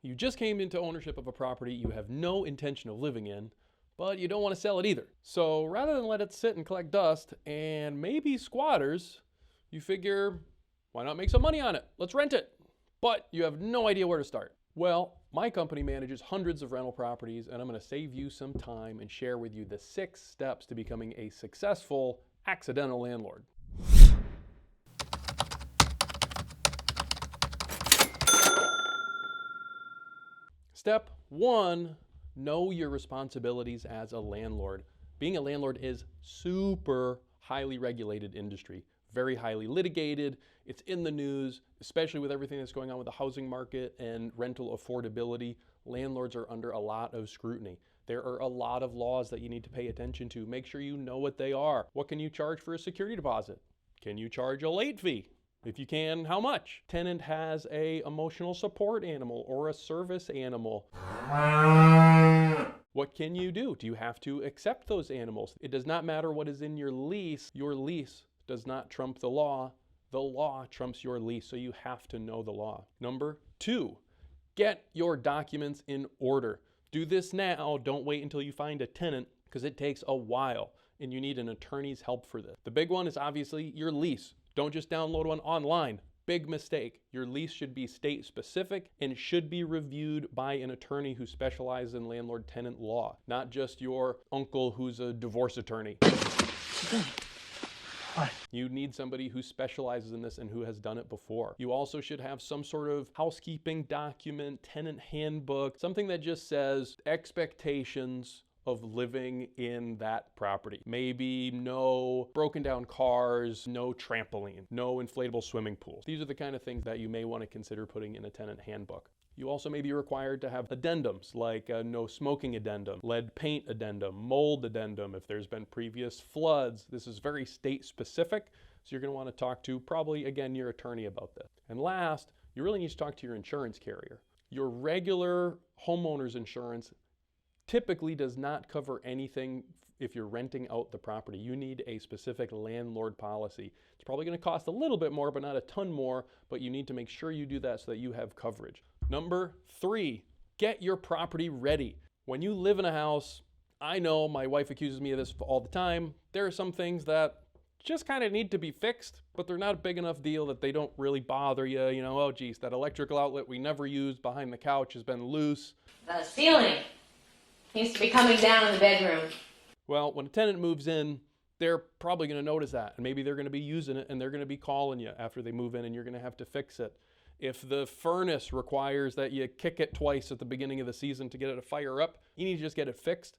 You just came into ownership of a property you have no intention of living in, but you don't want to sell it either. So rather than let it sit and collect dust and maybe squatters, you figure, why not make some money on it? Let's rent it. But you have no idea where to start. Well, my company manages hundreds of rental properties, and I'm going to save you some time and share with you the 6 steps to becoming a successful accidental landlord. Step 1, know your responsibilities as a landlord. Being a landlord is super highly regulated industry, very highly litigated. It's in the news, especially with everything that's going on with the housing market and rental affordability. Landlords are under a lot of scrutiny. There are a lot of laws that you need to pay attention to. Make sure you know what they are. What can you charge for a security deposit? Can you charge a late fee? If you can, how much? Tenant has a emotional support animal or a service animal. What can you do? Do you have to accept those animals? It does not matter what is in your lease. Your lease does not trump the law. The law trumps your lease, so you have to know the law. Number 2, get your documents in order. Do this now. Don't wait until you find a tenant, because it takes a while and you need an attorney's help for this. The big one is obviously your lease. Don't just download one online. Big mistake. Your lease should be state specific and should be reviewed by an attorney who specializes in landlord-tenant law, not just your uncle who's a divorce attorney. You need somebody who specializes in this and who has done it before. You also should have some sort of housekeeping document, tenant handbook, something that just says expectations of living in that property. Maybe no broken down cars, no trampoline, no inflatable swimming pools. These are the kind of things that you may want to consider putting in a tenant handbook. You also may be required to have addendums like a no smoking addendum, lead paint addendum, mold addendum if there's been previous floods. This is very state specific, so you're going to want to talk to probably, again, your attorney about this. And last, you really need to talk to your insurance carrier. Your regular homeowner's insurance typically does not cover anything if you're renting out the property. You need a specific landlord policy. It's probably going to cost a little bit more, but not a ton more, but you need to make sure you do that so that you have coverage. Number 3, get your property ready. When you live in a house, I know my wife accuses me of this all the time. There are some things that just kind of need to be fixed, but they're not a big enough deal that they don't really bother you. You know, oh geez, that electrical outlet we never used behind the couch has been loose. The ceiling needs to be coming down in the bedroom. Well, when a tenant moves in, they're probably going to notice that, and maybe they're going to be using it and they're going to be calling you after they move in, and you're going to have to fix it. If the furnace requires that you kick it twice at the beginning of the season to get it to fire up, you need to just get it fixed.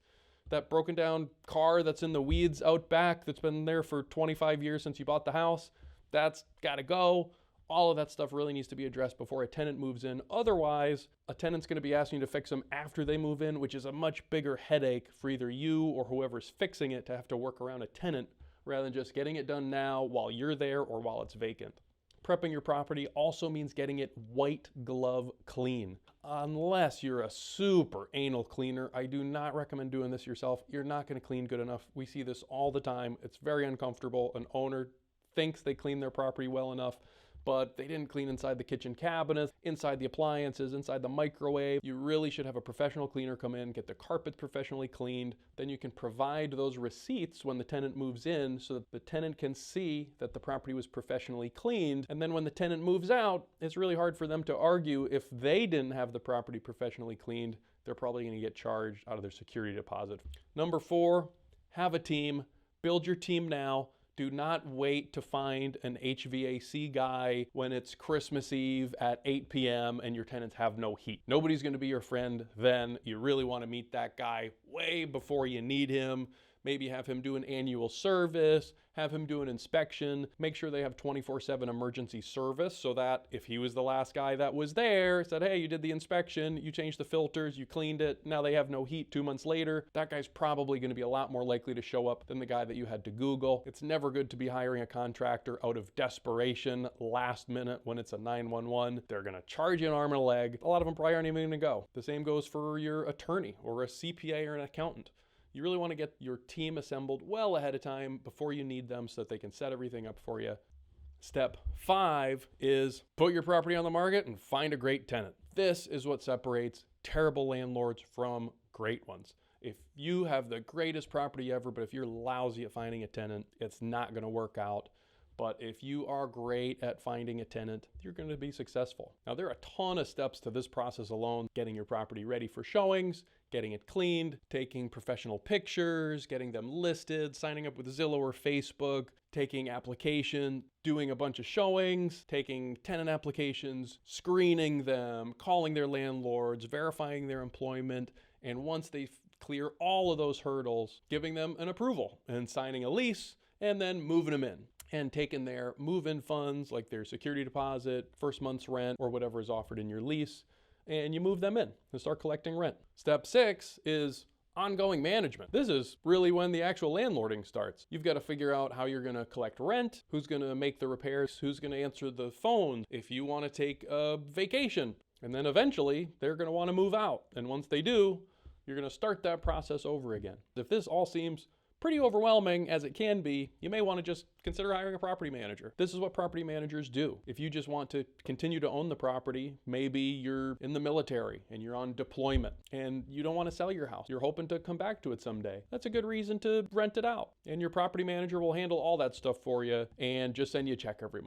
That broken down car that's in the weeds out back that's been there for 25 years since you bought the house, that's got to go. All of that stuff really needs to be addressed before a tenant moves in. Otherwise, a tenant's going to be asking you to fix them after they move in, which is a much bigger headache for either you or whoever's fixing it to have to work around a tenant rather than just getting it done now while you're there or while it's vacant. Prepping your property also means getting it white glove clean. Unless you're a super anal cleaner, I do not recommend doing this yourself. You're not going to clean good enough. We see this all the time. It's very uncomfortable. An owner thinks they clean their property well enough, but they didn't clean inside the kitchen cabinets, inside the appliances, inside the microwave. You really should have a professional cleaner come in, get the carpet professionally cleaned. Then you can provide those receipts when the tenant moves in so that the tenant can see that the property was professionally cleaned. And then when the tenant moves out, it's really hard for them to argue if they didn't have the property professionally cleaned. They're probably going to get charged out of their security deposit. Number 4, have a team. Build your team now. Do not wait to find an HVAC guy when it's Christmas Eve at 8 p.m. and your tenants have no heat. Nobody's going to be your friend then. You really want to meet that guy way before you need him. Maybe have him do an annual service, have him do an inspection, make sure they have 24/7 emergency service so that if he was the last guy that was there, said, hey, you did the inspection, you changed the filters, you cleaned it, now they have no heat 2 months later, that guy's probably going to be a lot more likely to show up than the guy that you had to Google. It's never good to be hiring a contractor out of desperation last minute when it's a 911. They're going to charge you an arm and a leg. A lot of them probably aren't even going to go. The same goes for your attorney or a CPA or an accountant. You really want to get your team assembled well ahead of time before you need them so that they can set everything up for you. Step 5 is put your property on the market and find a great tenant. This is what separates terrible landlords from great ones. If you have the greatest property ever, but if you're lousy at finding a tenant, it's not going to work out. But if you are great at finding a tenant, you're going to be successful. Now, there are a ton of steps to this process alone: getting your property ready for showings, getting it cleaned, taking professional pictures, getting them listed, signing up with Zillow or Facebook, taking application, doing a bunch of showings, taking tenant applications, screening them, calling their landlords, verifying their employment, and once they clear all of those hurdles, giving them an approval and signing a lease, and then moving them in and taking their move-in funds, like their security deposit, first month's rent, or whatever is offered in your lease, and you move them in and start collecting rent. Step 6 is ongoing management. This is really when the actual landlording starts. You've got to figure out how you're going to collect rent, who's going to make the repairs, who's going to answer the phone, if you want to take a vacation. And then eventually they're going to want to move out. And once they do, you're going to start that process over again. If this all seems pretty overwhelming, as it can be, you may want to just consider hiring a property manager. This is what property managers do. If you just want to continue to own the property, maybe you're in the military and you're on deployment and you don't want to sell your house, you're hoping to come back to it someday, that's a good reason to rent it out. And your property manager will handle all that stuff for you and just send you a check every month.